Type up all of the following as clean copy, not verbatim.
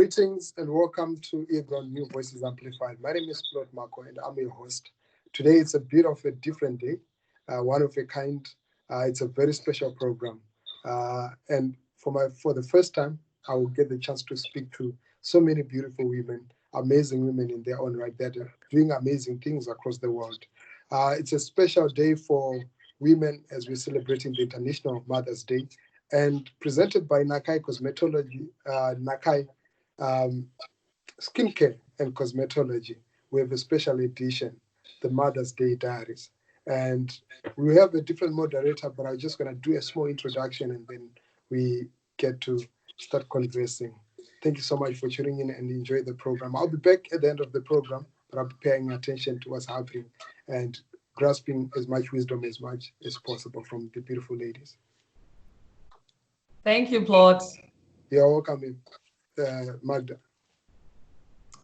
Greetings and welcome to earGROUND New Voices Amplified. My name is Claude Marco and I'm your host. Today it's a bit of a different day, one of a kind. It's a very special program. And for the first time, I will get the chance to speak to so many beautiful women, amazing women in their own right that are doing amazing things across the world. It's a special day for women as we're celebrating the International Mother's Day, and presented by NAKAI Cosmetology, NAKAI Skincare and Cosmetology. We have a special edition, the Mother's Day Diaries. And we have a different moderator, but I'm just going to do a small introduction and then we get to start conversing. Thank you so much for tuning in and enjoy the program. I'll be back at the end of the program, but I'll be paying attention to what's happening and grasping as much wisdom as much as possible from the beautiful ladies. Thank you, Claude. You're welcome, Magda.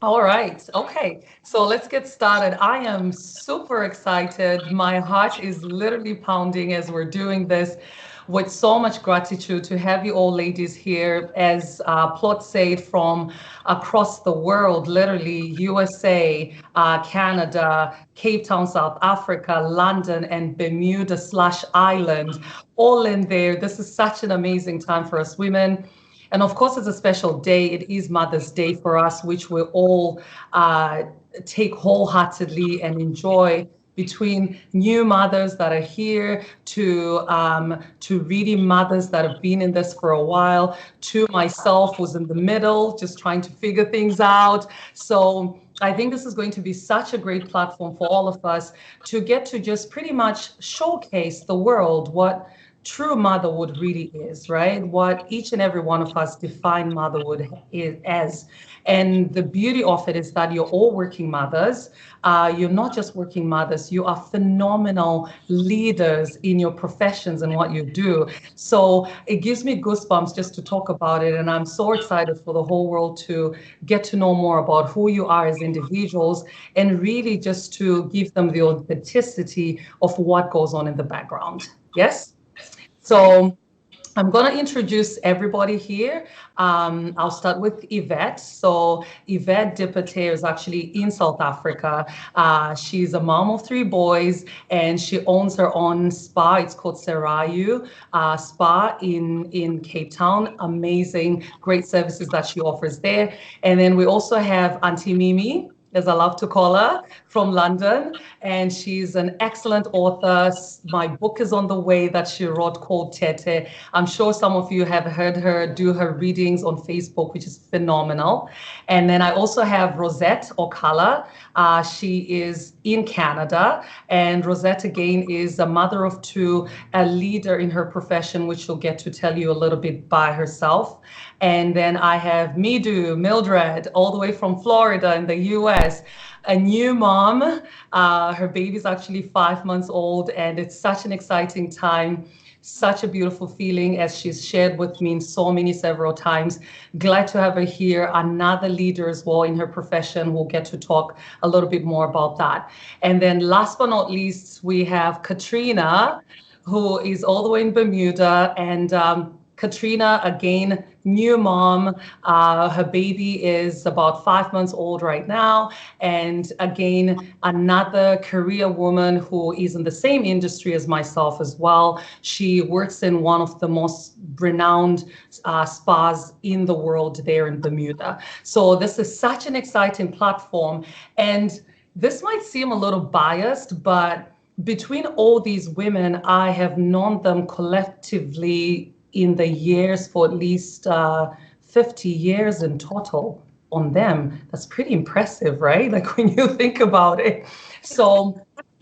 All right. Okay. So let's get started. I am super excited. My heart is literally pounding as we're doing this, with so much gratitude to have you all ladies here, as Claude said, from across the world, literally USA, Canada, Capetown, South Africa, London, and Bermuda/Ireland, all in there. This is such an amazing time for us women. And of course, it's a special day. It is Mother's Day for us, which we all take wholeheartedly and enjoy, between new mothers that are here to really mothers that have been in this for a while, to myself who's in the middle, just trying to figure things out. So I think this is going to be such a great platform for all of us to get to just pretty much showcase the world what true motherhood really is, right? What each and every one of us define motherhood as. And the beauty of it is that you're all working mothers. You're not just working mothers, you are phenomenal leaders in your professions and what you do. So it gives me goosebumps just to talk about it. And I'm so excited for the whole world to get to know more about who you are as individuals, and really just to give them the authenticity of what goes on in the background. Yes? So I'm going to introduce everybody here. I'll start with Yvette. So Yvette Dipete is actually in South Africa. She's a mom of 3 boys, and she owns her own spa. It's called SERAYU Spa in Cape Town. Amazing, great services that she offers there. And then we also have Auntie Mimi, as I love to call her, from London, and she's an excellent author. My book is on the way that she wrote called Tete. I'm sure some of you have heard her do her readings on Facebook, which is phenomenal. And then I also have Rosette Okala. She is in Canada, and Rosette again is a mother of 2, a leader in her profession, which she'll get to tell you a little bit by herself. And then I have Mildred, all the way from Florida in the US, a new mom. Her baby's actually 5 months old, and it's such an exciting time, such a beautiful feeling, as she's shared with me in several times. Glad to have her here, another leader as well in her profession. We'll get to talk a little bit more about that. And then last but not least, we have Catheriona, who is all the way in Bermuda, and Catheriona, again, new mom. Her baby is about 5 months old right now. And again, another career woman who is in the same industry as myself as well. She works in one of the most renowned spas in the world there in Bermuda. So this is such an exciting platform. And this might seem a little biased, but between all these women, I have known them collectively in the years for at least 50 years in total on them. That's pretty impressive, right? Like when you think about it. So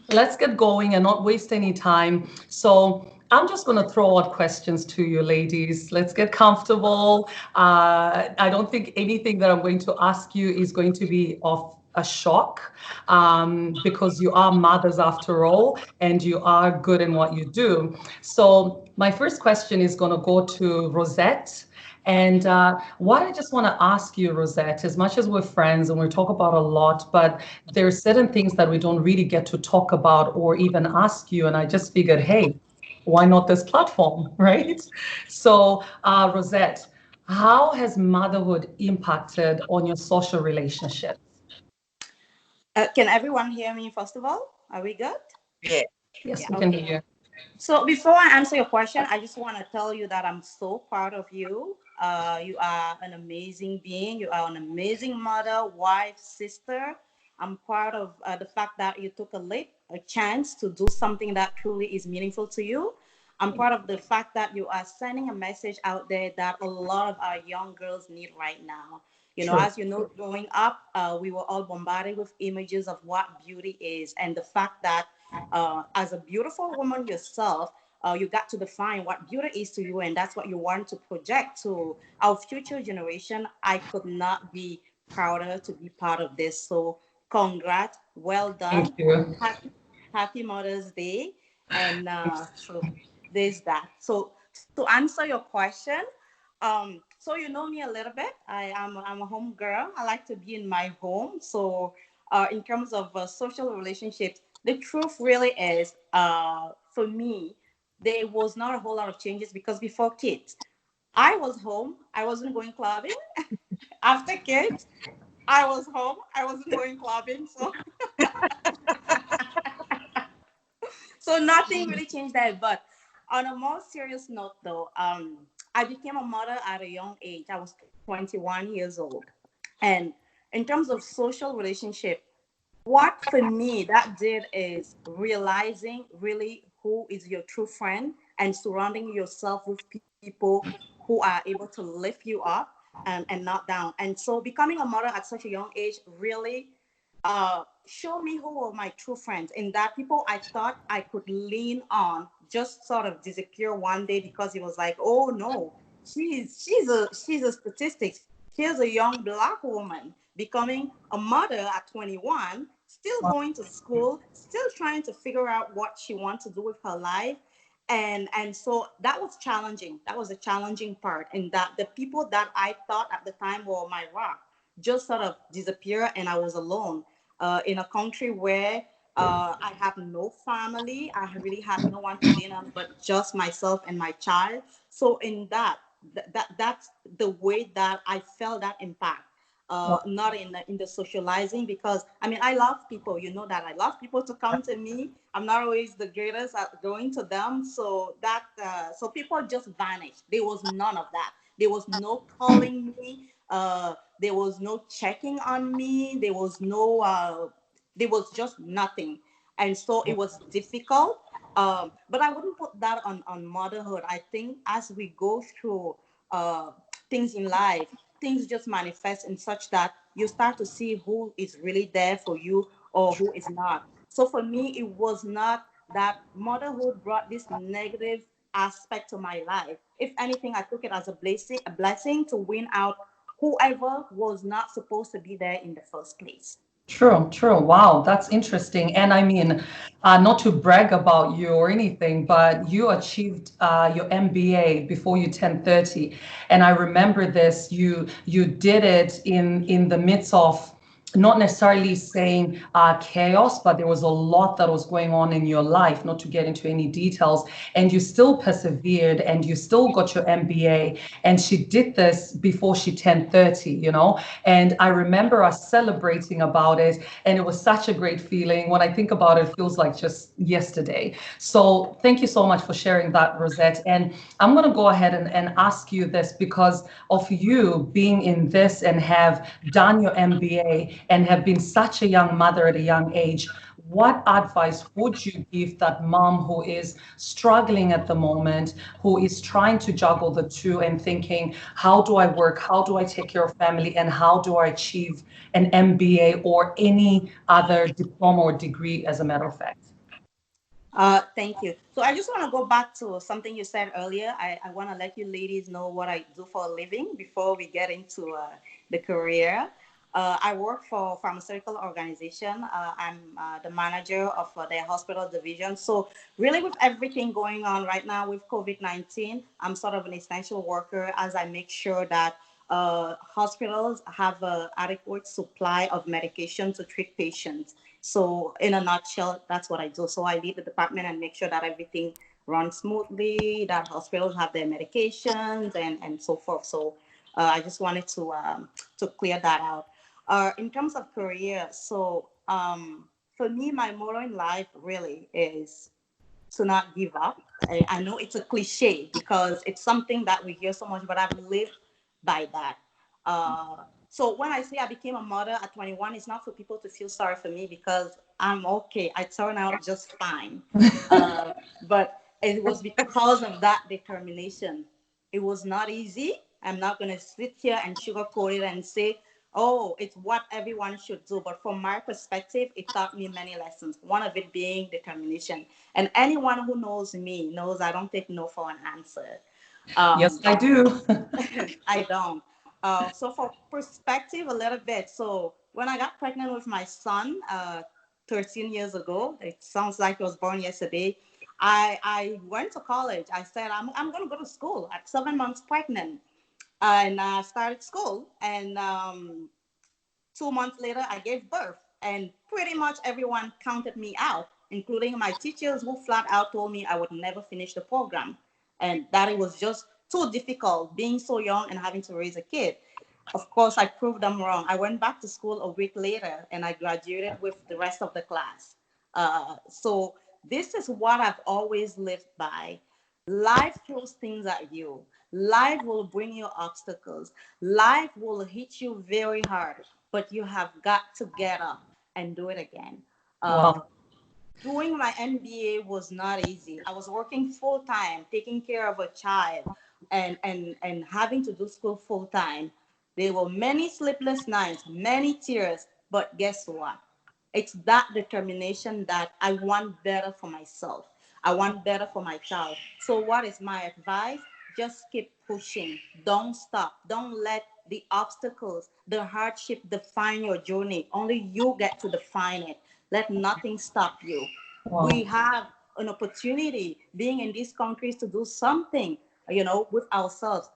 let's get going and not waste any time. So I'm just going to throw out questions to you ladies. Let's get comfortable. I don't think anything that I'm going to ask you is going to be of a shock, because you are mothers after all, and you are good in what you do. So my first question is going to go to Rosette. And what I just want to ask you, Rosette, as much as we're friends and we talk about a lot, but there are certain things that we don't really get to talk about or even ask you. And I just figured, hey, why not this platform, right? So Rosette, How has motherhood impacted on your social relationships? Can everyone hear me, first of all? Are we good? Yeah. Yes, Yeah, we can okay. hear you. So before I answer your question, I just want to tell you that I'm so proud of you. You are an amazing being. You are an amazing mother, wife, sister. I'm proud of the fact that you took a leap, a chance to do something that truly is meaningful to you. I'm proud of the fact that you are sending a message out there that a lot of our young girls need right now. You know, True. as you know, growing up, we were all bombarded with images of what beauty is, and the fact that as a beautiful woman yourself, you got to define what beauty is to you, and that's what you want to project to our future generation. I could not be prouder to be part of this. So, congrats, well Thank done, you. happy, happy Mother's Day, and so there's that. So, to answer your question, so you know me a little bit. I'm a home girl. I like to be in my home. So, in terms of social relationships, the truth really is, for me, there was not a whole lot of changes because before kids, I was home. I wasn't going clubbing. After kids, I was home. I wasn't going clubbing. So nothing really changed there. But on a more serious note, though, I became a mother at a young age. I was 21 years old, and in terms of social relationship, what for me that did is realizing really who is your true friend and surrounding yourself with people who are able to lift you up and not down. And so becoming a mother at such a young age really showed me who were my true friends, and that people I thought I could lean on just sort of disappear one day because it was like, oh no, she's a statistic. Here's a young black woman becoming a mother at 21, still going to school, still trying to figure out what she wants to do with her life. And so that was challenging. That was a challenging part, in that the people that I thought at the time were my rock just sort of disappeared, and I was alone in a country where I have no family. I really had no one to lean on but just myself and my child. So in that's the way that I felt that impact. Not in the socializing, because I mean I love people. You know that I love people to come to me. I'm not always the greatest at going to them, so that so people just vanished. There was none of that. There was no calling me. There was no checking on me. There was no. There was just nothing, and so it was difficult. But I wouldn't put that on motherhood. I think as we go through uh, things in life, things just manifest in such that you start to see who is really there for you or who is not. So for me, it was not that motherhood brought this negative aspect to my life. If anything, I took it as a blessing to win out whoever was not supposed to be there in the first place. True, true. Wow, that's interesting. And I mean, not to brag about you or anything, but you achieved your MBA before you turned 30. And I remember this, you did it in the midst of not necessarily saying chaos, but there was a lot that was going on in your life, not to get into any details. And you still persevered and you still got your MBA. And she did this before she turned 30, you know? And I remember us celebrating about it. And it was such a great feeling. When I think about it, it feels like just yesterday. So thank you so much for sharing that, Rosette. And I'm going to go ahead and ask you this because of you being in this and have done your MBA and have been such a young mother at a young age. What advice would you give that mom who is struggling at the moment, who is trying to juggle the two and thinking, how do I work? How do I take care of family? And how do I achieve an MBA or any other diploma or degree, as a matter of fact? Thank you. So I just want to go back to something you said earlier. I want to let you ladies know what I do for a living before we get into the career. I work for pharmaceutical organization. I'm the manager of their hospital division. So really with everything going on right now with COVID-19, I'm sort of an essential worker as I make sure that hospitals have an adequate supply of medication to treat patients. So in a nutshell, that's what I do. So I lead the department and make sure that everything runs smoothly, that hospitals have their medications and so forth. So I just wanted to clear that out. In terms of career, so for me, my motto in life really is to not give up. I know it's a cliche because it's something that we hear so much, but I've lived by that. So when I say I became a mother at 21, it's not for people to feel sorry for me because I'm okay. I turned out just fine. But it was because of that determination. It was not easy. I'm not going to sit here and sugarcoat it and say, oh, it's what everyone should do. But from my perspective, it taught me many lessons. One of it being determination. And anyone who knows me knows I don't take no for an answer. Yes, I do. I don't. So for perspective, a little bit. So when I got pregnant with my son, 13 years ago, it sounds like he was born yesterday. I went to college. I said, I'm going to go to school at 7 months pregnant. And I started school. And 2 months later, I gave birth. And pretty much everyone counted me out, including my teachers who flat out told me I would never finish the program. And that it was just too difficult being so young and having to raise a kid. Of course, I proved them wrong. I went back to school a week later and I graduated with the rest of the class. So this is what I've always lived by. Life throws things at you. Life will bring you obstacles. Life will hit you very hard, but you have got to get up and do it again. Wow. Doing my MBA was not easy. I was working full time, taking care of a child, and having to do school full time. There were many sleepless nights, many tears, but guess what? It's that determination that I want better for myself. I want better for my child. So what is my advice? Just keep pushing. Don't stop. Don't let the obstacles, the hardship define your journey. Only you get to define it. Let nothing stop you. Wow. We have an opportunity being in these countries to do something, with ourselves.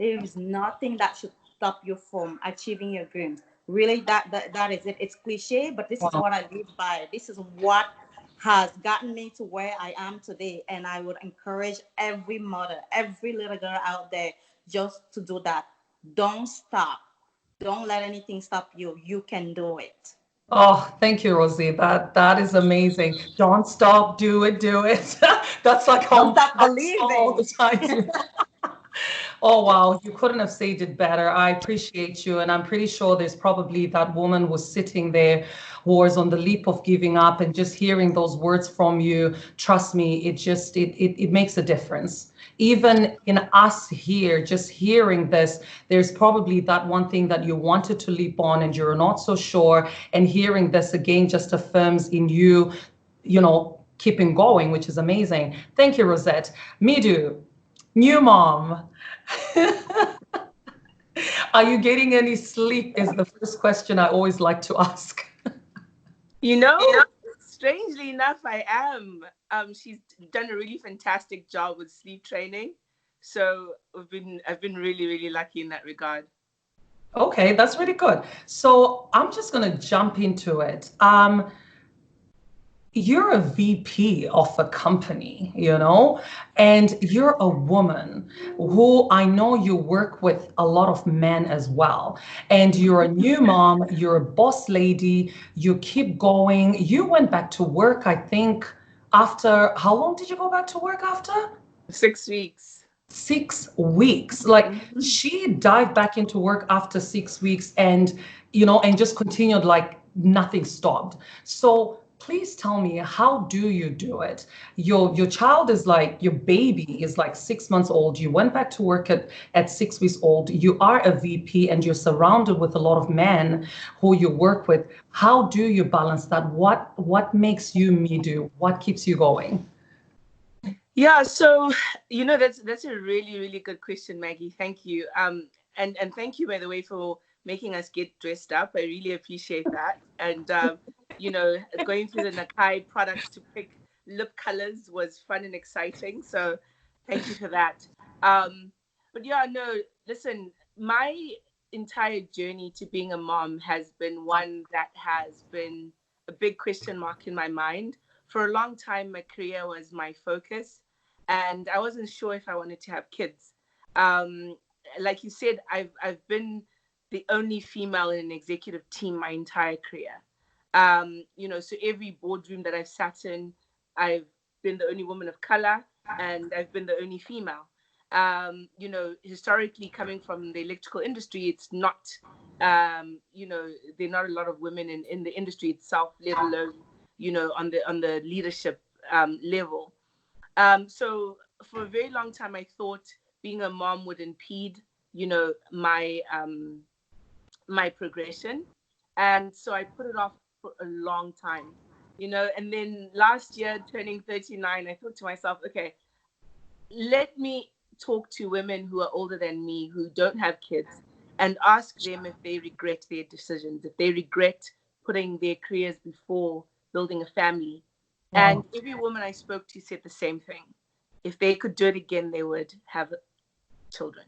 There is nothing that should stop you from achieving your dreams. Really, that is it. It's cliche, but this is Wow. what I live by. This is what has gotten me to where I am today. And I would encourage every mother, every little girl out there just to do that. Don't stop. Don't let anything stop you. You can do it. Oh, thank you, Rosie. That is amazing. Don't stop, do it, do it. That's like Don't home stop all believing. the time. Oh, wow. You couldn't have said it better. I appreciate you. And I'm pretty sure there's probably that woman was sitting there who was on the leap of giving up, and just hearing those words from you. Trust me, it makes a difference. Even in us here, just hearing this, there's probably that one thing that you wanted to leap on and you're not so sure. And hearing this again just affirms in you, keeping going, which is amazing. Thank you, Rosette. Midu, new mom. Are you getting any sleep? Is the first question I always like to ask. Strangely enough, I am. She's done a really fantastic job with sleep training. So I've been really, really lucky in that regard. Okay, that's really good. So I'm just gonna jump into it. You're a VP of a company, and you're a woman who I know you work with a lot of men as well. And you're a new mom, you're a boss lady, you keep going. You went back to work, I think, after how long did you go back to work after? 6 weeks. 6 weeks. Like she dived back into work after 6 weeks and, and just continued like nothing stopped. So please tell me, how do you do it? Your child is like, your baby is like 6 months old. You went back to work at 6 weeks old. You are a VP and you're surrounded with a lot of men who you work with. How do you balance that? What makes you Midu? What keeps you going? Yeah, so that's a really, really good question, Maggie. Thank you. And thank you, by the way, for making us get dressed up. I really appreciate that. And going through the NAKAI products to pick lip colors was fun and exciting. So thank you for that. But yeah, no, listen, my entire journey to being a mom has been one that has been a big question mark in my mind. For a long time, my career was my focus, and I wasn't sure if I wanted to have kids. like you said, I've been the only female in an executive team my entire career. So every boardroom that I've sat in, I've been the only woman of color, and I've been the only female. Historically, coming from the electrical industry, it's not, there are not a lot of women in the industry itself, let alone, on the leadership level. So for a very long time, I thought being a mom would impede, my progression. And so I put it off for a long time, and then last year, turning 39, I thought to myself, okay, let me talk to women who are older than me, who don't have kids, and ask them if they regret their decisions, if they regret putting their careers before building a family. And every woman I spoke to said the same thing. If they could do it again, they would have children.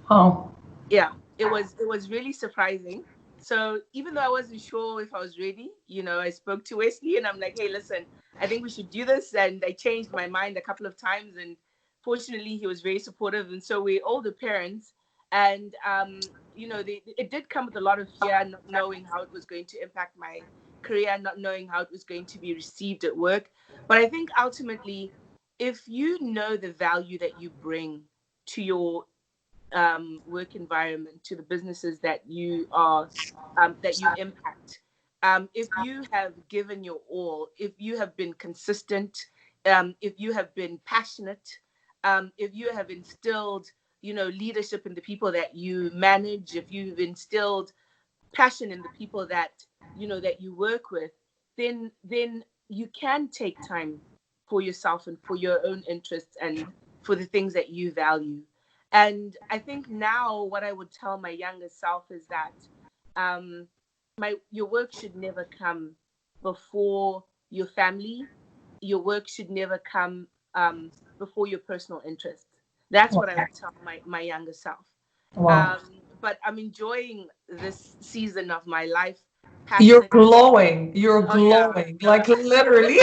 Oh. Yeah, it was really surprising. So even though I wasn't sure if I was ready, I spoke to Wesley and I'm like, hey, listen, I think we should do this. And I changed my mind a couple of times. And fortunately, he was very supportive. And so we're older parents. And, it did come with a lot of fear, not knowing how it was going to impact my career, not knowing how it was going to be received at work. But I think ultimately, if you know the value that you bring to your work environment, to the businesses that you are that you impact, if you have given your all, if you have been consistent, if you have been passionate, if you have instilled leadership in the people that you manage, if you've instilled passion in the people that that you work with, then you can take time for yourself and for your own interests and for the things that you value. And I think now what I would tell my younger self is that your work should never come before your family. Your work should never come before your personal interests. That's what I would tell my younger self. Wow. But I'm enjoying this season of my life. You're glowing. You're Oh, yeah. glowing. Like literally.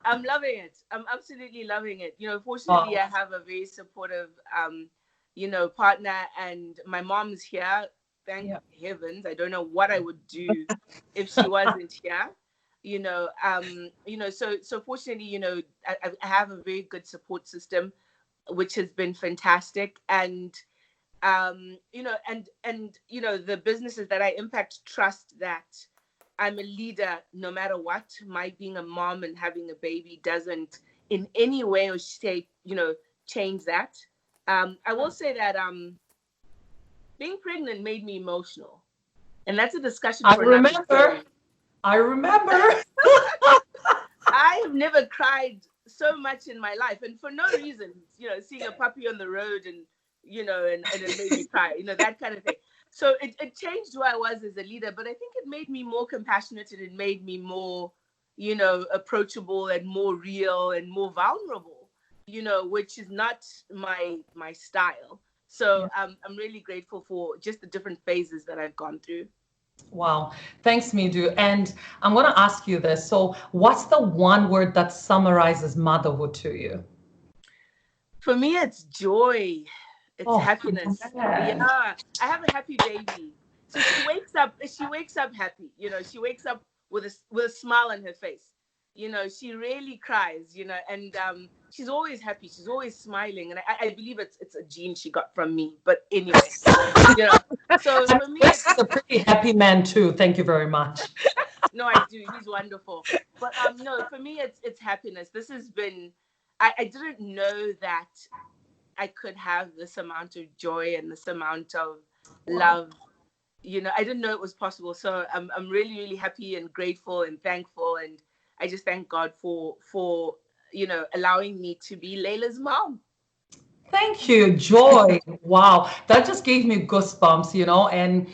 I'm loving it. I'm absolutely loving it. Fortunately, I have a very supportive, partner, and my mom's here. Thank heavens. I don't know what I would do if she wasn't here. So fortunately, I have a very good support system, which has been fantastic. And, the businesses that I impact trust that I'm a leader no matter what. My being a mom and having a baby doesn't in any way or shape, change that. I will say that being pregnant made me emotional. And that's a discussion for another day. I remember. I have never cried so much in my life, and for no reason, seeing a puppy on the road and it made me cry, that kind of thing. So it changed who I was as a leader, but I think it made me more compassionate, and it made me more, approachable and more real and more vulnerable, which is not my style. So I'm really grateful for just the different phases that I've gone through. Wow. Thanks, Midu. And I'm going to ask you this. So what's the one word that summarizes motherhood to you? For me, it's joy. It's happiness. Man. Yeah. I have a happy baby. So she wakes up happy. She wakes up with a smile on her face. She rarely cries, and she's always happy. She's always smiling. And I believe it's a gene she got from me. But anyway, so for me, Wes is a pretty happy man too. Thank you very much. No, I do. He's wonderful. But no, for me, it's happiness. This has been, I didn't know that I could have this amount of joy and this amount of love. I didn't know it was possible. So I'm really, really happy and grateful and thankful. And I just thank God for allowing me to be Layla's mom. Thank you. Joy. Wow. That just gave me goosebumps, and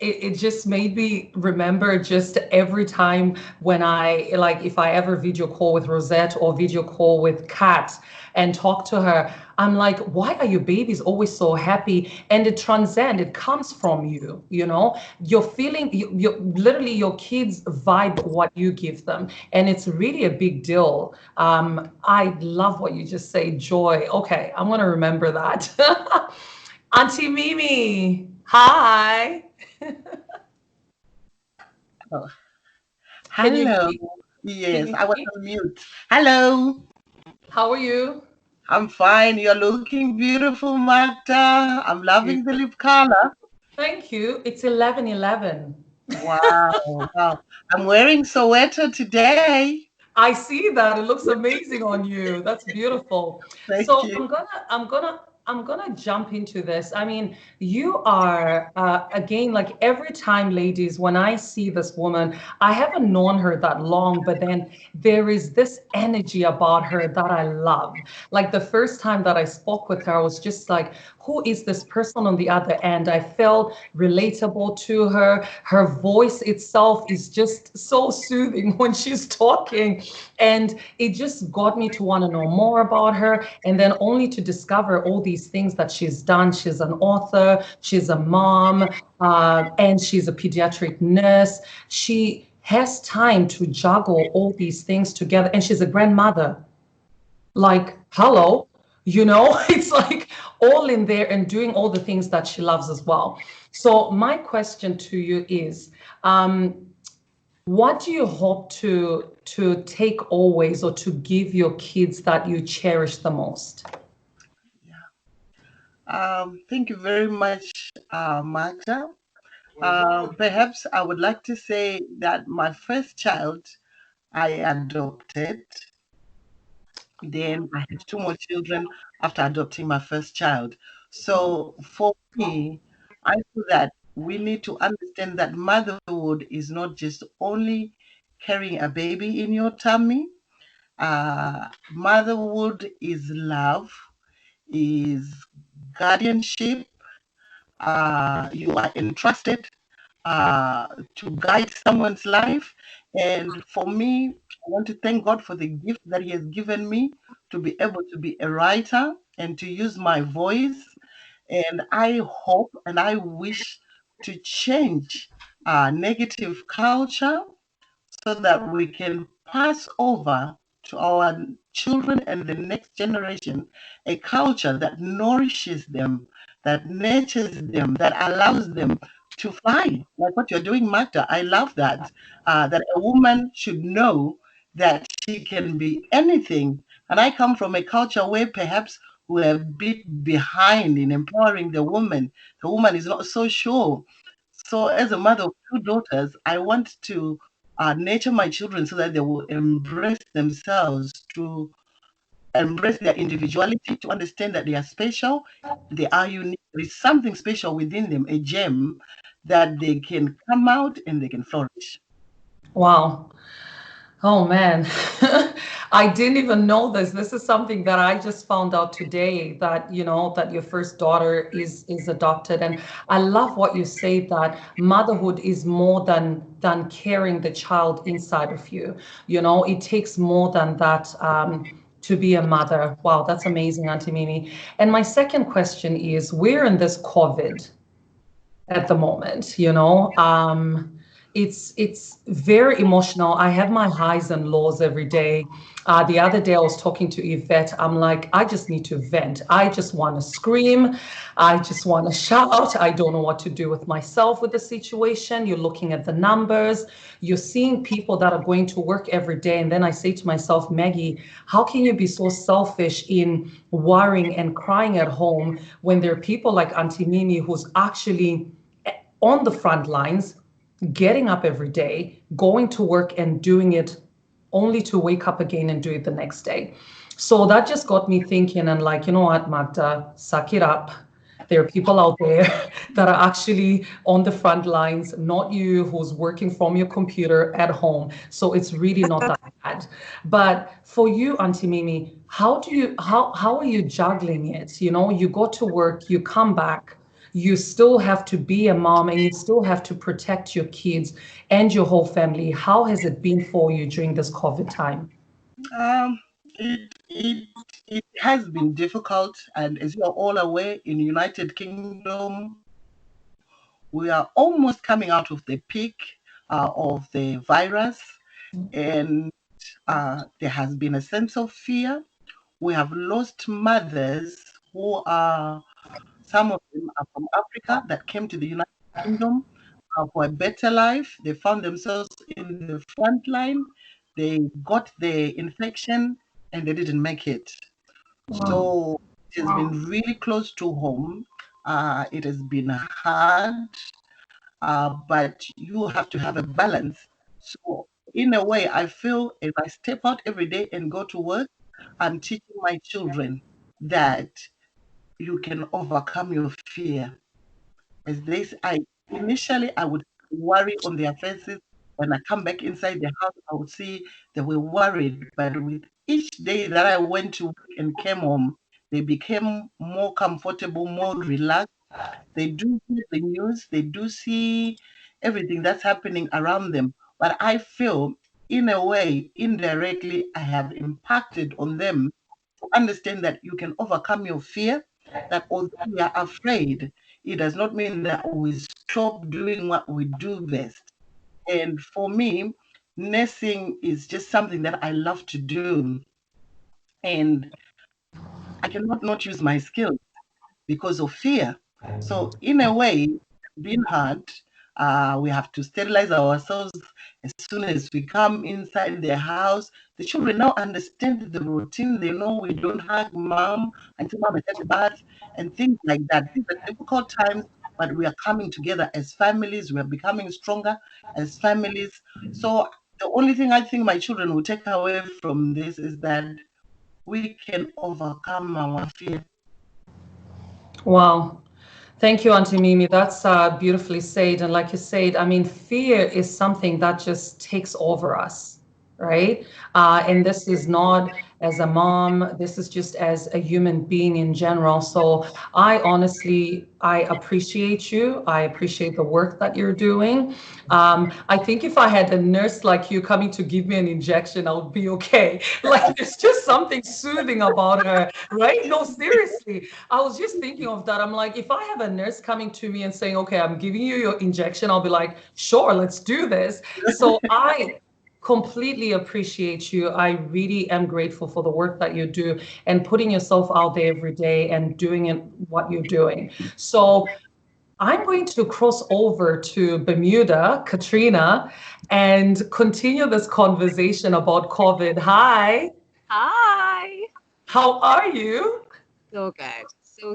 it just made me remember just every time when if I ever video call with Rosette or video call with Kat, and talk to her, I'm like, why are your babies always so happy? And it transcends, it comes from you, you know, you're feeling, you literally your kids vibe what you give them. And it's really a big deal. I love what you just say, joy. Okay, I'm gonna remember that. Auntie Mimi, hi. Oh, Can you hear hello. me? Can Yes, you I hear was me? on mute. Hello. How are you? I'm fine. You're looking beautiful, Magda. I'm loving the lip color. Thank you. It's 11:11. Wow. Wow. I'm wearing Soweto today. I see that. It looks amazing on you. That's beautiful. Thank So you. I'm gonna jump into this. I mean, you are again, like every time, ladies, when I see this woman, I haven't known her that long, but then there is this energy about her that I love. Like the first time that I spoke with her, I was just like, who is this person on the other end? I felt relatable to her. Her voice itself is just so soothing when she's talking. And it just got me to want to know more about her. And then only to discover all these things that she's done. She's an author, she's a mom, and she's a pediatric nurse. She has time to juggle all these things together. And she's a grandmother. Like, hello, you know, it's like all in there and doing all the things that she loves as well. So my question to you is, what do you hope to take always or to give your kids that you cherish the most? Thank you very much, Magda. Perhaps I would like to say that my first child I adopted. Then I had two more children after adopting my first child. So for me, I feel that we need to understand that motherhood is not just only carrying a baby in your tummy. Motherhood is love, is guardianship. You are entrusted to guide someone's life. And for me, I want to thank God for the gift that He has given me to be able to be a writer and to use my voice. And I hope and I wish to change negative culture so that we can pass over to our children and the next generation a culture that nourishes them, that nurtures them, that allows them to fly, like what you're doing, Magda. I love that. That a woman should know that she can be anything. And I come from a culture where perhaps we're a bit behind in empowering the woman. The woman is not so sure. So, as a mother of two daughters, I want to nurture my children so that they will embrace themselves, to embrace their individuality, to understand that they are special, they are unique. There is something special within them, a gem that they can come out and they can flourish. Wow. Oh man, I didn't even know this. This is something that I just found out today, that you know that your first daughter is adopted. And I love what you say, that motherhood is more than carrying the child inside of you. You know, it takes more than that to be a mother. Wow, that's amazing, Auntie Mimi. And my second question is, we're in this COVID at the moment, you know. It's very emotional. I have my highs and lows every day. The other day I was talking to Yvette. I'm like, I just need to vent. I just want to scream. I just want to shout. I don't know what to do with myself with the situation. You're looking at the numbers. You're seeing people that are going to work every day. And then I say to myself, Maggie, how can you be so selfish in worrying and crying at home when there are people like Auntie Mimi who's actually on the front lines, getting up every day, going to work and doing it only to wake up again and do it the next day. So that just got me thinking, and like, you know what, Magda, suck it up. There are people out there that are actually on the front lines, not you who's working from your computer at home. So it's really not that bad. But for you, Auntie Mimi, how are you juggling it? You know, you go to work, you come back, you still have to be a mom and you still have to protect your kids and your whole family. How has it been for you during this COVID time? It has been difficult, and as you are all aware, in the United Kingdom, we are almost coming out of the peak of the virus, and there has been a sense of fear. We have lost mothers who are, some of them are from Africa, that came to the United Kingdom for a better life. They found themselves in the front line. They got the infection and they didn't make it. So it has been really close to home. It has been hard, but you have to have a balance. So in a way, I feel if I step out every day and go to work, I'm teaching my children that you can overcome your fear. As this, I would worry on their faces. When I come back inside the house, I would see they were worried. But with each day that I went to work and came home, they became more comfortable, more relaxed. They do hear the news, they do see everything that's happening around them. But I feel, in a way, indirectly, I have impacted on them to understand that you can overcome your fear, that although we are afraid, it does not mean that we stop doing what we do best. And for me, nursing is just something that I love to do. And I cannot not use my skills because of fear. So in a way, being hard, we have to sterilize ourselves as soon as we come inside the house. The children now understand the routine. They know we don't hug mom until mom has had a bath and things like that. These are difficult times, but we are coming together as families. We are becoming stronger as families. So the only thing I think my children will take away from this is that we can overcome our fear. Wow. Thank you, Auntie Mimi. That's beautifully said. And like you said, I mean, fear is something that just takes over us, right? And this is not as a mom, this is just as a human being in general. So I appreciate you. I appreciate the work that you're doing. I think if I had a nurse like you coming to give me an injection, I would be okay. Like there's just something soothing about her, right? No, seriously. I was just thinking of that. I'm like, if I have a nurse coming to me and saying, okay, I'm giving you your injection, I'll be like, sure, let's do this. So I completely appreciate you. I really am grateful for the work that you do and putting yourself out there every day and doing it, what you're doing. So I'm going to cross over to Bermuda, Catheriona, and continue this conversation about COVID. Hi. Hi. How are you? So good.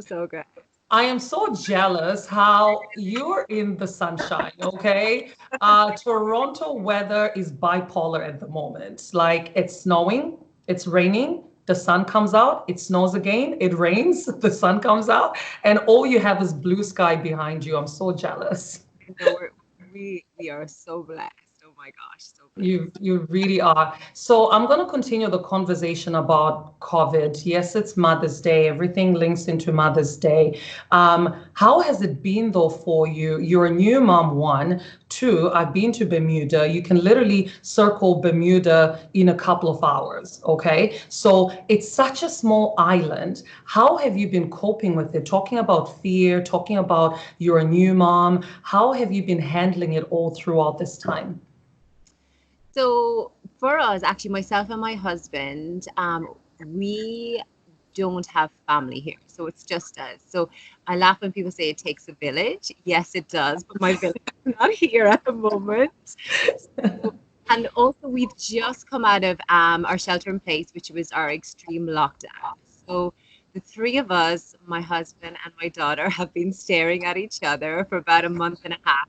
So good. I am so jealous how you're in the sunshine, okay? Toronto weather is bipolar at the moment. Like it's snowing, it's raining, the sun comes out, it snows again, it rains, the sun comes out, and all you have is blue sky behind you. I'm so jealous. No, we are so blessed. Oh my gosh, so blessed. You really are. So I'm going to continue the conversation about COVID. Yes, it's Mother's Day. Everything links into Mother's Day. How has it been though for you? You're a new mom, one. Two, I've been to Bermuda. You can literally circle Bermuda in a couple of hours. Okay. So it's such a small island. How have you been coping with it? Talking about fear, talking about you're a new mom. How have you been handling it all throughout this time? So for us, actually, myself and my husband, we don't have family here. So it's just us. So I laugh when people say it takes a village. Yes, it does. But my village is not here at the moment. So, and also, we've just come out of our shelter in place, which was our extreme lockdown. So the three of us, my husband and my daughter, have been staring at each other for about a month and a half.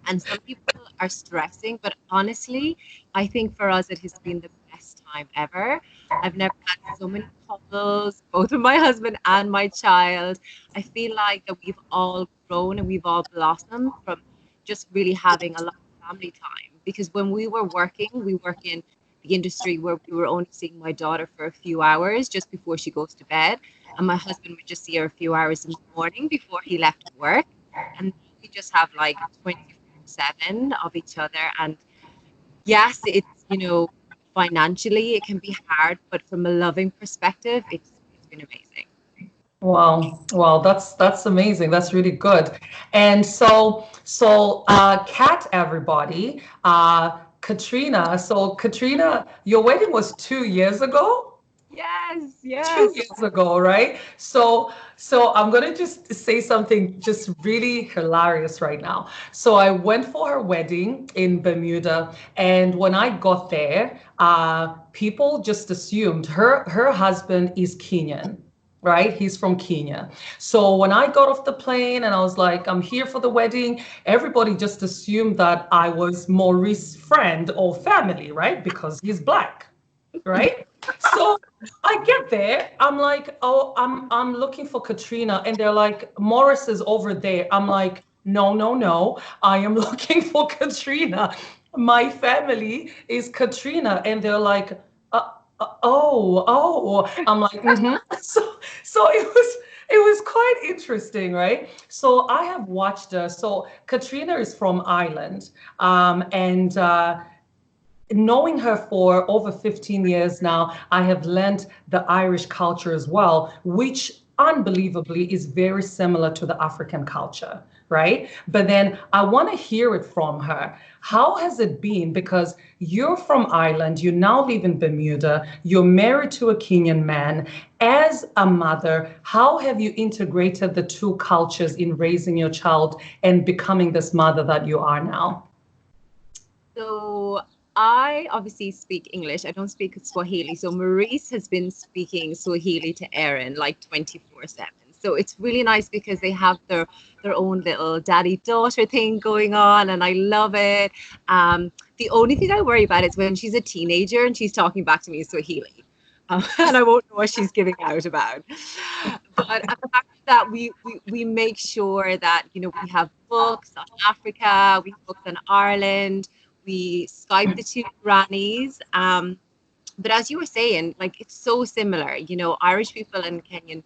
And some people are stressing, but honestly, I think for us, it has been the best time ever. I've never had so many couples, both of my husband and my child. I feel like that we've all grown and we've all blossomed from just really having a lot of family time. Because when we were working, we work in the industry where we were only seeing my daughter for a few hours just before she goes to bed. And my husband would just see her a few hours in the morning before he left work. And we just have like 24/7 of each other. And yes, it's, financially it can be hard, but from a loving perspective, it's been amazing. Wow, wow, that's amazing. That's really good. And Kat, everybody, Catriona. So Catriona, your wedding was 2 years ago. Yes, 2 years ago, right? So I'm gonna just say something just really hilarious right now. So I went for her wedding in Bermuda, and when I got there, people just assumed her husband is Kenyan. Right? He's from Kenya. So when I got off the plane and I was like, I'm here for the wedding, everybody just assumed that I was Maurice's friend or family, right? Because he's black, right? So I get there, I'm like, oh, I'm looking for Catriona, and they're like, Morris is over there. I'm like, no, no, no, I am looking for Catriona. My family is Catriona, and they're like, oh. I'm like, so it was quite interesting, right? So I have watched her. So Catriona is from Ireland, and knowing her for over 15 years now, I have learned the Irish culture as well, which unbelievably is very similar to the African culture, right? But then I want to hear it from her. How has it been? Because you're from Ireland, you now live in Bermuda, you're married to a Kenyan man. As a mother, how have you integrated the two cultures in raising your child and becoming this mother that you are now? So I obviously speak English. I don't speak Swahili. So Maurice has been speaking Swahili to Erin like 24/7. So it's really nice because they have their own little daddy-daughter thing going on, and I love it. The only thing I worry about is when she's a teenager and she's talking back to me in Swahili. And I won't know what she's giving out about. But apart from that, we make sure that, you know, we have books on Africa, we have books on Ireland, we Skype the two grannies. But as you were saying, like, it's so similar. You know, Irish people and Kenyan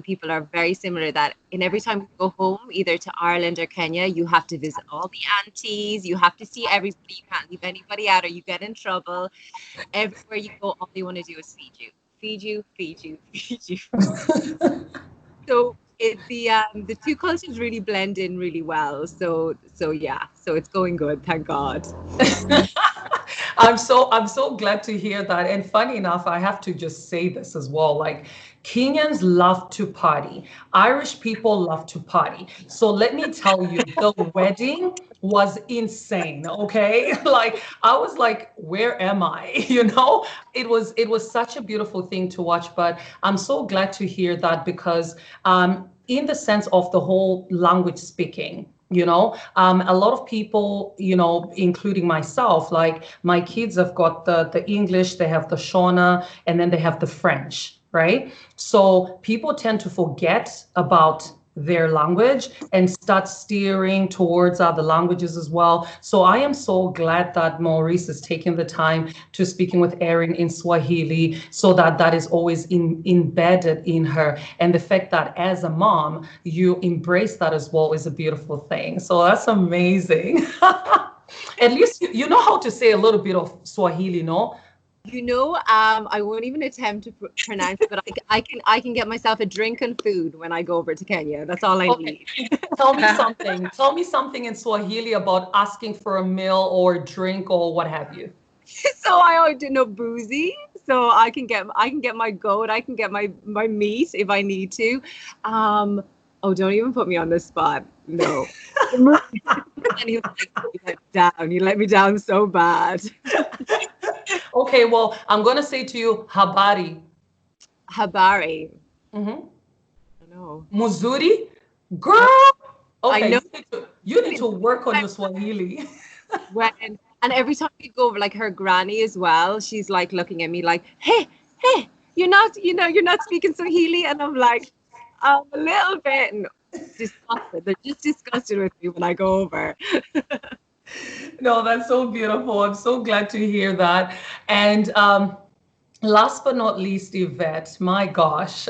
people are very similar, that in every time you go home, either to Ireland or Kenya, you have to visit all the aunties, you have to see everybody, you can't leave anybody out or you get in trouble. Everywhere you go, all they want to do is feed you, feed you, feed you, feed you. So the two cultures really blend in really well. So yeah, so it's going good, thank God. I'm so glad to hear that. And funny enough, I have to just say this as well. Like, Kenyans love to party. Irish people love to party. So let me tell you, the wedding was insane. Okay. Like, I was like, where am I? You know, it was such a beautiful thing to watch. But I'm so glad to hear that, because in the sense of the whole language speaking, you know, a lot of people, you know, including myself, like, my kids have got the English, they have the Shona, and then they have the French, right? So people tend to forget about their language and start steering towards other languages as well. So I am so glad that Maurice is taking the time to speaking with Erin in Swahili, so that is always embedded in her. And the fact that as a mom, you embrace that as well is a beautiful thing. So that's amazing. At least you know how to say a little bit of Swahili, no? You know, I won't even attempt to pronounce it, but I can get myself a drink and food when I go over to Kenya. That's all I need. Tell me something. Tell me something in Swahili about asking for a meal or drink or what have you. So I do no boozy. So I can get my goat. I can get my meat if I need to. Oh, don't even put me on the spot. No. And he was like, you let me down so bad. Okay, well, I'm going to say to you, habari. Habari. Mm-hmm. I know. Muzuri? Girl! Okay, I know. You need to work on your Swahili. And every time we go over, like, her granny as well, she's like looking at me like, hey, you're not speaking Swahili. And I'm like, a little bit. No, disgusted. They're just disgusted with me when I go over. No, that's so beautiful. I'm so glad to hear that. And last but not least, Yvette, my gosh,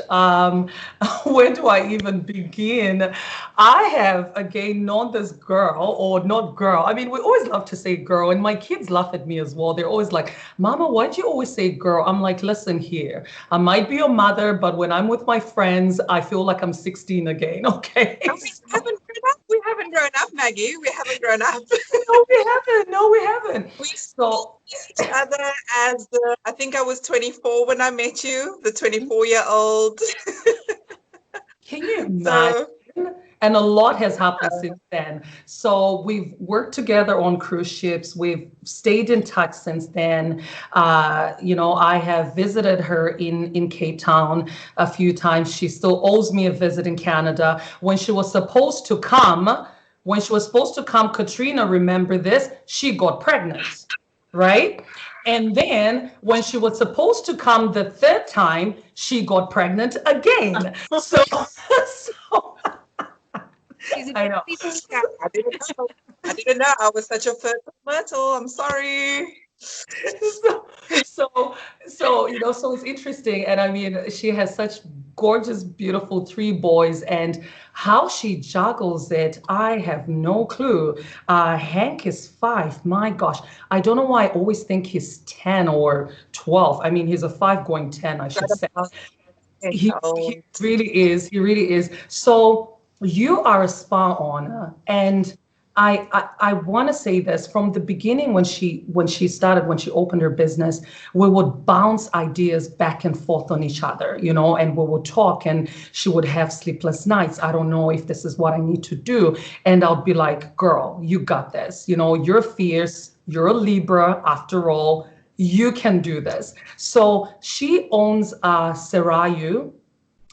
where do I even begin? I have again known this girl, or not girl. I mean, we always love to say girl, and my kids laugh at me as well. They're always like, Mama, why'd you always say girl? I'm like, listen here, I might be your mother, but when I'm with my friends, I feel like I'm 16 again. Okay. And we haven't grown up. We haven't grown up, Maggie. We haven't grown up. No, we haven't. No, we haven't. We So each other as I think I was 24 when I met you, the 24-year-old. can you imagine? And a lot has happened since then. So we've worked together on cruise ships. We've stayed in touch since then. I have visited her in Cape Town a few times. She still owes me a visit in Canada. When she was supposed to come, Catheriona, remember this, she got pregnant, right? And then when she was supposed to come the third time, she got pregnant again. So I know. I didn't know I was such a fertile myrtle. I'm sorry. So it's interesting. And I mean, she has such gorgeous, beautiful 3 boys, and how she juggles it, I have no clue. Hank is 5. My gosh. I don't know why I always think he's 10 or 12. I mean, he's a 5 going 10, I should say. He really is. He really is. So you are a spa owner, and I want to say this from the beginning. When she opened her business, we would bounce ideas back and forth on each other, and we would talk, and she would have sleepless nights. I don't know if this is what I need to do. And I'll be like, girl, you got this. You're fierce. You're a Libra after all. You can do this. So she owns SERAYU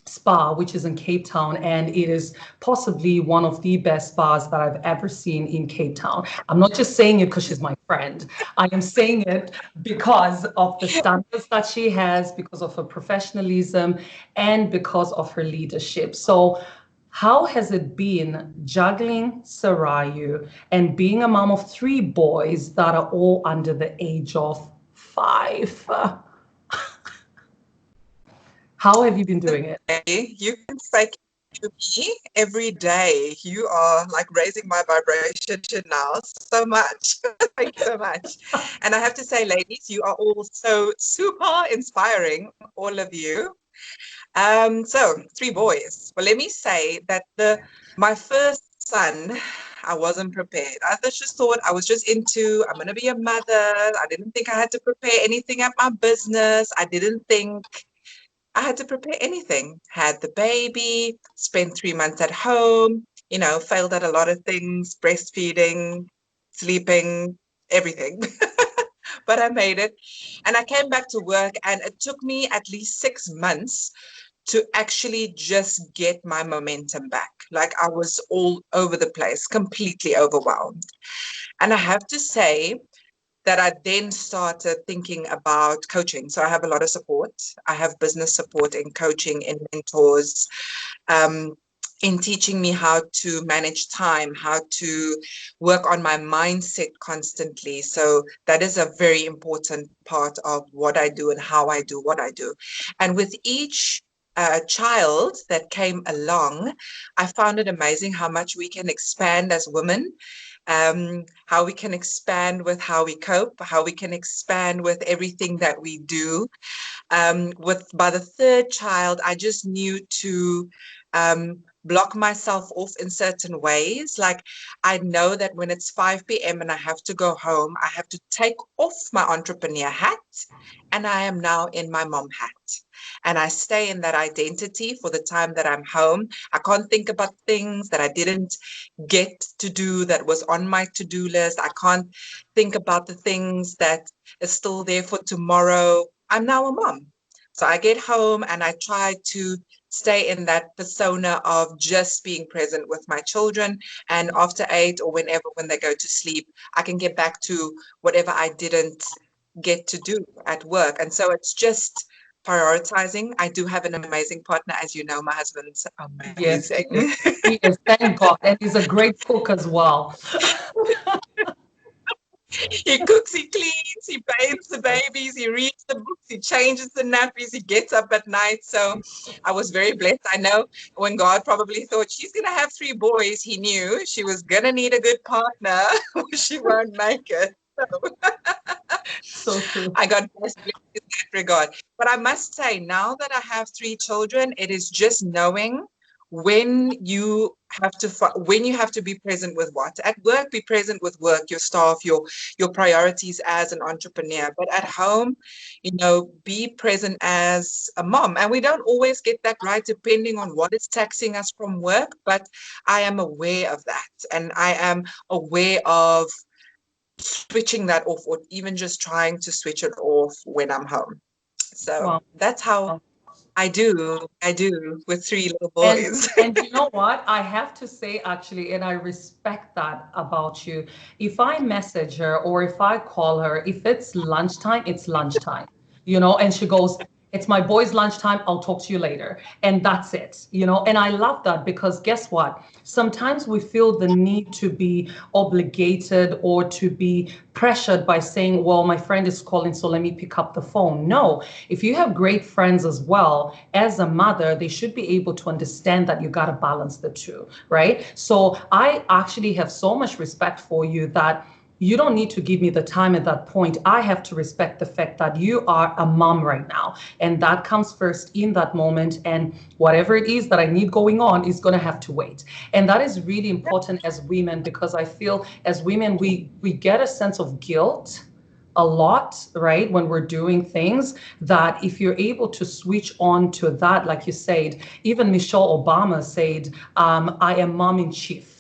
spa, which is in Cape Town, and it is possibly one of the best spas that I've ever seen in Cape Town. I'm not just saying it because she's my friend. I am saying it because of the standards that she has, because of her professionalism, and because of her leadership. So how has it been juggling SERAYU and being a mom of 3 boys that are all under the age of 5? How have you been doing it? You can say to me every day. You are like raising my vibration now so much. Thank you so much. And I have to say, ladies, you are all so super inspiring, all of you. So 3 boys. Well, let me say that my first son, I wasn't prepared. I just thought I'm going to be a mother. I didn't think I had to prepare anything at my business. I didn't think I had to prepare anything. Had the baby, spent 3 months at home, failed at a lot of things, breastfeeding, sleeping, everything. But I made it. And I came back to work, and it took me at least 6 months to actually just get my momentum back. Like I was all over the place, completely overwhelmed. And I have to say that I then started thinking about coaching. So I have a lot of support. I have business support in coaching, in mentors, in teaching me how to manage time, how to work on my mindset constantly. So that is a very important part of what I do and how I do what I do. And with each child that came along, I found it amazing how much we can expand as women. How we can expand with how we cope, how we can expand with everything that we do. By the 3rd child, I just knew to block myself off in certain ways. Like I know that when it's 5 p.m. and I have to go home, I have to take off my entrepreneur hat, and I am now in my mom hat. And I stay in that identity for the time that I'm home. I can't think about things that I didn't get to do that was on my to-do list. I can't think about the things that is still there for tomorrow. I'm now a mom. So I get home and I try to stay in that persona of just being present with my children. And after 8 or when they go to sleep, I can get back to whatever I didn't get to do at work. And so it's just prioritizing. I do have an amazing partner, as you know. My husband's amazing. Yes, he is. Thank God. And he's a great cook as well. He cooks, he cleans, he bathes the babies, he reads the books, he changes the nappies, he gets up at night. So I was very blessed. I know when God probably thought she's going to have 3 boys, he knew she was going to need a good partner or she won't make it. So true. I got blessed in that regard. But I must say, now that I have 3 children, it is just knowing when you have to be present with what. At work, be present with work, your staff, your priorities as an entrepreneur. But at home, be present as a mom. And we don't always get that right depending on what is taxing us from work. But I am aware of that. And I am aware of switching that off, or even just trying to switch it off when I'm home. So that's how I do with 3 little boys. And you know what? I have to say, actually, and I respect that about you. If I message her or if I call her, if it's lunchtime, it's lunchtime, and she goes, it's my boys' lunchtime, I'll talk to you later. And that's it, and I love that, because guess what? Sometimes we feel the need to be obligated or to be pressured by saying, well, my friend is calling, so let me pick up the phone. No, if you have great friends as well, as a mother, they should be able to understand that you got to balance the two, right? So I actually have so much respect for you that you don't need to give me the time at that point. I have to respect the fact that you are a mom right now, and that comes first in that moment, and whatever it is that I need going on is going to have to wait. And that is really important as women, because I feel as women, we get a sense of guilt a lot, right, when we're doing things, that if you're able to switch on to that, like you said, even Michelle Obama said, I am mom in chief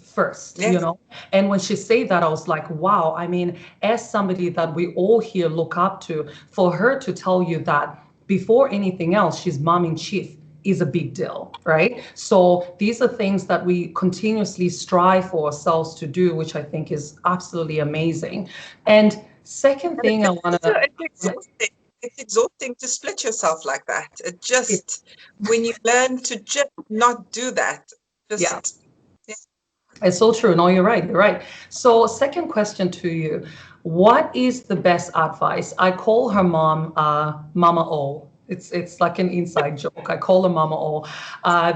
first, Yes. And when she said that, I was like, wow. I mean, as somebody that we all here look up to, for her to tell you that before anything else, she's mom in chief is a big deal, right? So these are things that we continuously strive for ourselves to do, which I think is absolutely amazing. And second thing I want to... It's exhausting to split yourself like that. It just, when you learn to just not do that, just... Yeah. It's so true. No, you're right. You're right. So second question to you. What is the best advice? I call her mom Mama O. It's like an inside joke. I call her Mama O.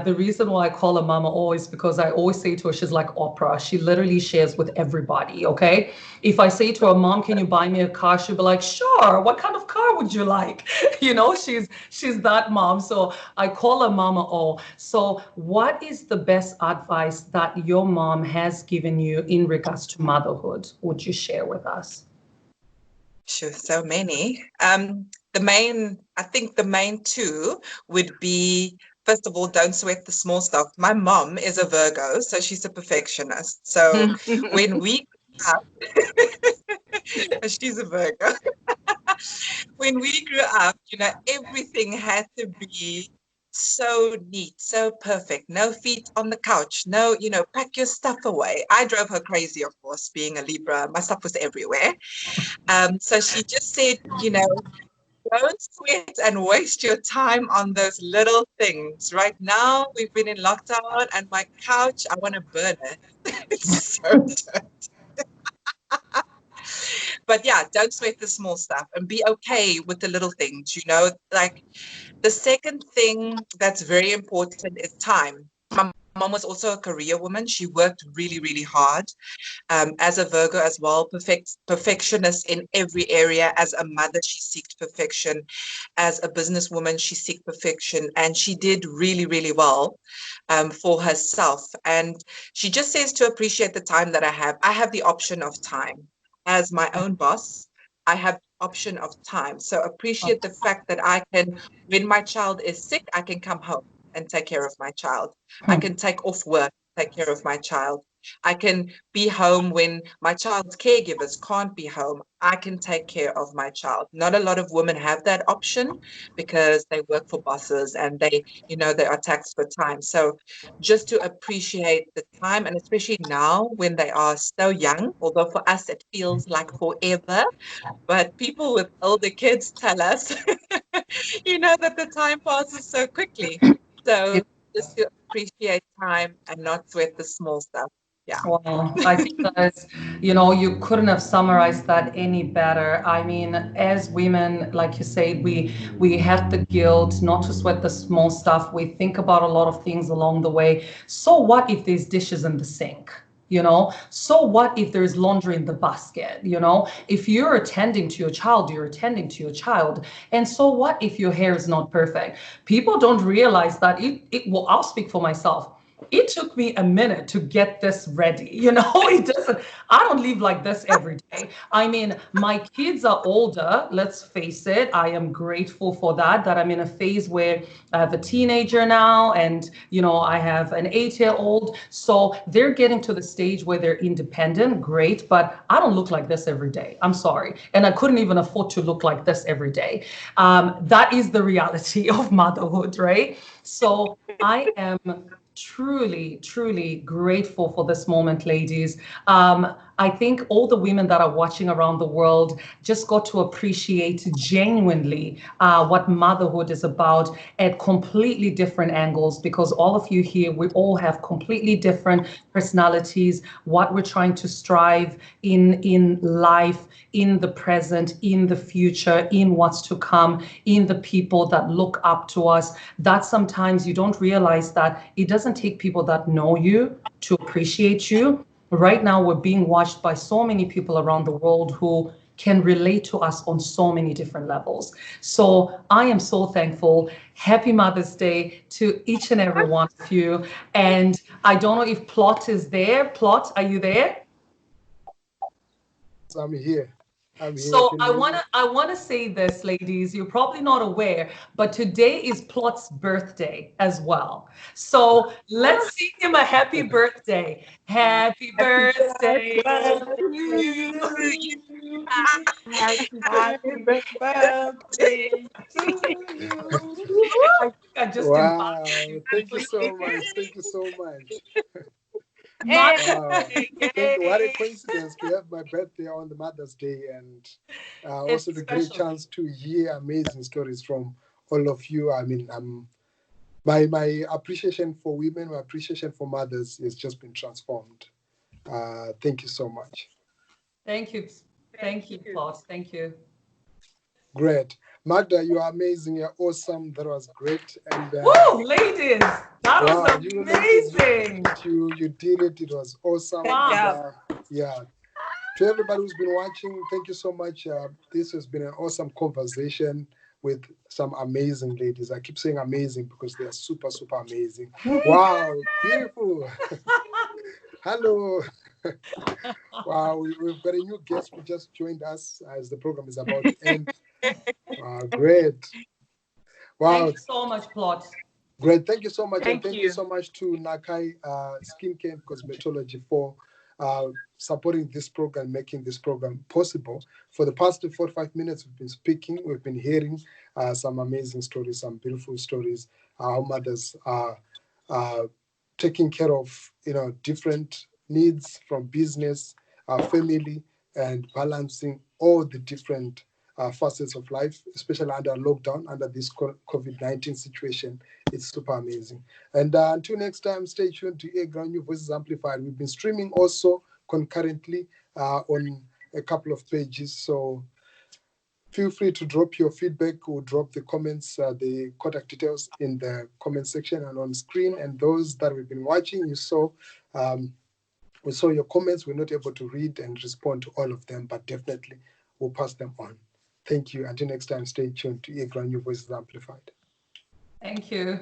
The reason why I call her Mama O is because I always say to her, she's like Oprah. She literally shares with everybody, okay? If I say to her, Mom, can you buy me a car? She'll be like, sure. What kind of car would you like? She's that mom. So I call her Mama O. So what is the best advice that your mom has given you in regards to motherhood? Would you share with us? Sure, so many. I think the main 2 would be, first of all, don't sweat the small stuff. My mom is a Virgo, so she's a perfectionist. So when we grew up, she's a Virgo. When we grew up, everything had to be so neat, so perfect. No feet on the couch. No, pack your stuff away. I drove her crazy, of course, being a Libra. My stuff was everywhere. So she just said, don't sweat and waste your time on those little things. Right now, we've been in lockdown, and my couch, I want to burn it. It's so dirty. But yeah, don't sweat the small stuff and be okay with the little things, like the second thing that's very important is time. My mom was also a career woman. She worked really, really hard. As a Virgo as well, perfectionist in every area. As a mother, she sought perfection. As a businesswoman, she sought perfection, and she did really, really well for herself. And she just says to appreciate the time that I have. I have the option of time. As my own boss, I have the option of time. So appreciate the fact that I can, when my child is sick, I can come home and take care of my child. I can take off work, take care of my child. I can be home when my child's caregivers can't be home. I can take care of my child. Not a lot of women have that option because they work for bosses and they are taxed for time. So just to appreciate the time, and especially now when they are so young, although for us it feels like forever, but people with older kids tell us, that the time passes so quickly. So just to appreciate time and not sweat the small stuff. Yeah. Wow, I think that is, you know, you couldn't have summarized that any better. I mean, as women, like you say, we have the guilt not to sweat the small stuff. We think about a lot of things along the way. So what if there's dishes in the sink? You know, so what if there's laundry in the basket? You know, if you're attending to your child, you're attending to your child. And so what if your hair is not perfect? People don't realize that well, I'll speak for myself. It took me a minute to get this ready. You know, I don't live like this every day. I mean, my kids are older, let's face it. I am grateful for that I'm in a phase where I have a teenager now and, you know, I have an 8-year-old. So they're getting to the stage where they're independent, great, but I don't look like this every day. I'm sorry. And I couldn't even afford to look like this every day. That is the reality of motherhood, right? So I am truly grateful for this moment, ladies. I think all the women that are watching around the world just got to appreciate genuinely what motherhood is about at completely different angles, because all of you here, we all have completely different personalities, what we're trying to strive in life, in the present, in the future, in what's to come, in the people that look up to us. That sometimes you don't realize that it doesn't take people that know you to appreciate you. Right now, we're being watched by so many people around the world who can relate to us on so many different levels. So I am so thankful. Happy Mother's Day to each and every one of you. And I don't know if Plot is there. Plot, are you there? I'm here. So Can I you hear wanna me? I wanna say this, ladies. You're probably not aware, but today is Plot's birthday as well. So let's sing him a happy birthday. Happy birthday to you. Happy birthday to you. I just Wow, embarrassed thank you you so completely. much. Thank you so much. Mother's Wow. Day, Thank you. What a yay. coincidence to have my birthday on the Mother's Day and It's also a the great special day. chance to hear amazing stories from all of you. I mean, my appreciation for women, my appreciation for mothers has just been transformed. Thank you so much. Thank you. Thank you, Plot. Thank you. Great. Magda, you are amazing. You're awesome. That was great. And Woo, ladies, that was wow, you ladies, amazing. you did it. It was awesome. Good And Wow. job. yeah, to everybody who's been watching, thank you so much. This has been an awesome conversation with some amazing ladies. I keep saying amazing because they are super, super amazing. Wow, beautiful. Hello. Wow, we've got a new guest who just joined us as the program is about to end. Great. Thank Wow, you so much, Plot. great. Thank you so much. And Thank thank you you. so much to NAKAI Skincare and Cosmetology for supporting this program, making this program possible. For the past 45 minutes, we've been speaking, we've been hearing some amazing stories, some beautiful stories, how mothers are taking care of, different needs from business, family, and balancing all the different facets of life, especially under lockdown, under this COVID-19 situation. It's super amazing. And until next time, stay tuned to earGROUND, New Voices Amplified. We've been streaming also concurrently on a couple of pages. So feel free to drop your feedback or drop the comments, the contact details in the comment section and on screen. And those that we've been watching, we saw your comments. We're not able to read and respond to all of them, but definitely we'll pass them on. Thank you. Until next time, stay tuned to earGROUND, New Voices Amplified. Thank you.